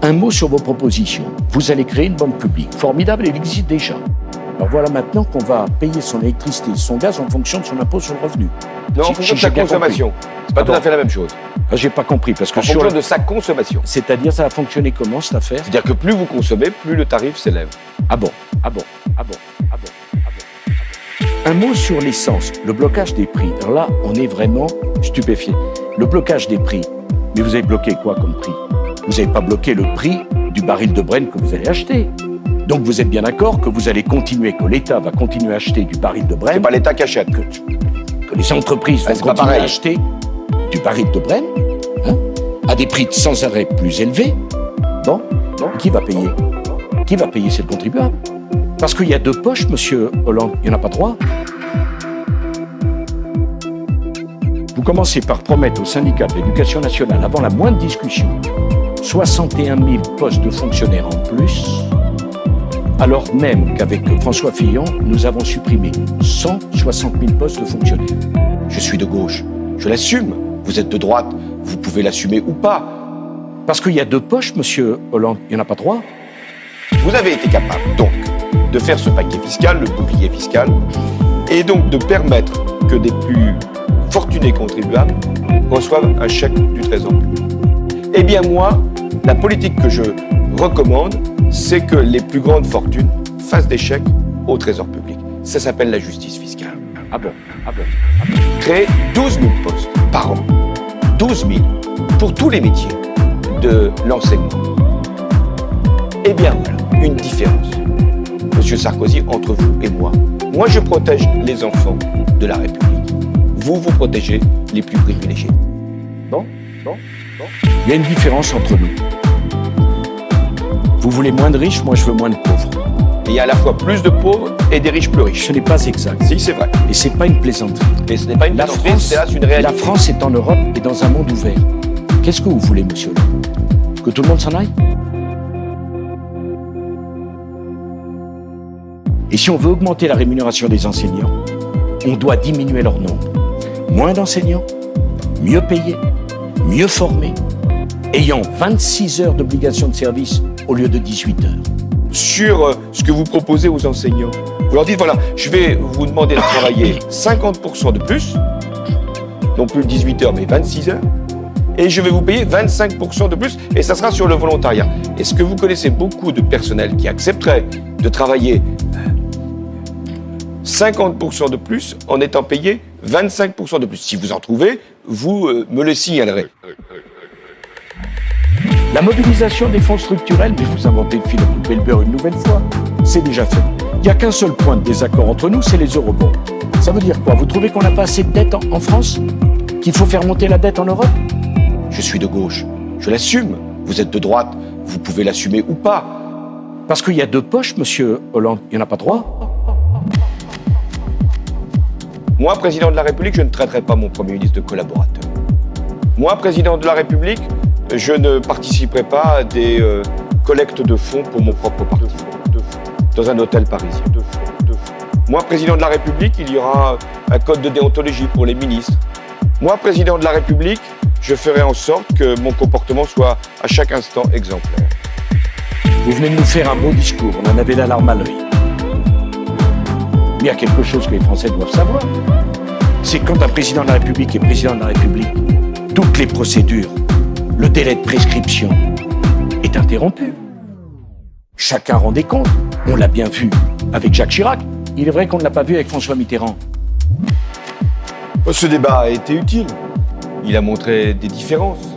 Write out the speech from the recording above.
Un mot sur vos propositions. Vous allez créer une banque publique. Formidable, elle existe déjà. Alors voilà maintenant qu'on va payer son électricité et son gaz en fonction de son impôt sur le revenu. Non, en fonction de sa consommation. C'est pas tout à fait la même chose. Ah, j'ai pas compris parce que En fonction de sa consommation. C'est-à-dire, ça va fonctionner comment cette affaire? C'est-à-dire que plus vous consommez, plus le tarif s'élève. Ah bon, ah bon, ah bon, ah bon, ah bon. Un mot sur l'essence, le blocage des prix. Alors là, on est vraiment stupéfié. Le blocage des prix. Mais vous avez bloqué quoi comme prix? Vous n'avez pas bloqué le prix du baril de Brent que vous allez acheter. Donc vous êtes bien d'accord que vous allez continuer, que l'État va continuer à acheter du baril de Brent. C'est pas l'État qui achète. Que les entreprises vont continuer à acheter du baril de Brent, hein, à des prix sans arrêt plus élevés. Bon, qui va payer? Qui va payer? C'est le contribuable. Parce qu'il y a deux poches, monsieur Hollande, il n'y en a pas trois. Vous commencez par promettre au syndicat de l'éducation nationale, avant la moindre discussion, 61 000 postes de fonctionnaires en plus, alors même qu'avec François Fillon, nous avons supprimé 160 000 postes de fonctionnaires. Je suis de gauche, je l'assume. Vous êtes de droite, vous pouvez l'assumer ou pas. Parce qu'il y a deux poches, monsieur Hollande, il n'y en a pas trois. Vous avez été capable, donc, de faire ce paquet fiscal, le bouclier fiscal, et donc de permettre que des plus fortunés contribuables reçoivent un chèque du Trésor public. Eh bien moi, la politique que je recommande, c'est que les plus grandes fortunes fassent des chèques au Trésor public. Ça s'appelle la justice fiscale. Ah bon, ah bon, ah bon. Créer 12 000 postes par an. 12 000 pour tous les métiers de l'enseignement. Eh bien voilà, une différence, Monsieur Sarkozy, entre vous et moi. Moi, je protège les enfants de la République. Vous, vous protégez les plus privilégiés. Bon. Il y a une différence entre nous. Vous voulez moins de riches, moi je veux moins de pauvres. Il y a à la fois plus de pauvres et des riches plus riches. Ce n'est pas exact. Si, c'est vrai. Et c'est pas une plaisanterie. Et ce n'est pas une plaisanterie, c'est là une réalité. La France est en Europe et dans un monde ouvert. Qu'est-ce que vous voulez, monsieur Hollande? Que tout le monde s'en aille? Et si on veut augmenter la rémunération des enseignants, on doit diminuer leur nombre. Moins d'enseignants, mieux payés, mieux formés, ayant 26 heures d'obligation de service au lieu de 18 heures. Sur ce que vous proposez aux enseignants, vous leur dites, voilà, je vais vous demander de travailler 50% de plus, non plus 18 heures, mais 26 heures, et je vais vous payer 25% de plus, et ça sera sur le volontariat. Est-ce que vous connaissez beaucoup de personnel qui accepterait de travailler 50% de plus en étant payé 25% de plus? Si vous en trouvez, vous me le signalerez. La mobilisation des fonds structurels, mais vous inventez le film de Belbert une nouvelle fois, c'est déjà fait. Il n'y a qu'un seul point de désaccord entre nous, c'est les eurobonds. Ça veut dire quoi? Vous trouvez qu'on n'a pas assez de dette en France? Qu'il faut faire monter la dette en Europe? Je suis de gauche, je l'assume. Vous êtes de droite, vous pouvez l'assumer ou pas. Parce qu'il y a deux poches, monsieur Hollande, il n'y en a pas trois. Moi, président de la République, je ne traiterai pas mon Premier ministre de collaborateur. Moi, président de la République, je ne participerai pas à des collectes de fonds pour mon propre parti, dans un hôtel parisien. Moi, président de la République, il y aura un code de déontologie pour les ministres. Moi, président de la République, je ferai en sorte que mon comportement soit à chaque instant exemplaire. Vous venez de nous faire un beau discours, on en avait la larme à l'œil. Mais il y a quelque chose que les Français doivent savoir. C'est quand un président de la République est président de la République, toutes les procédures, le délai de prescription est interrompu. Chacun rend des comptes. On l'a bien vu avec Jacques Chirac. Il est vrai qu'on ne l'a pas vu avec François Mitterrand. Ce débat a été utile. Il a montré des différences.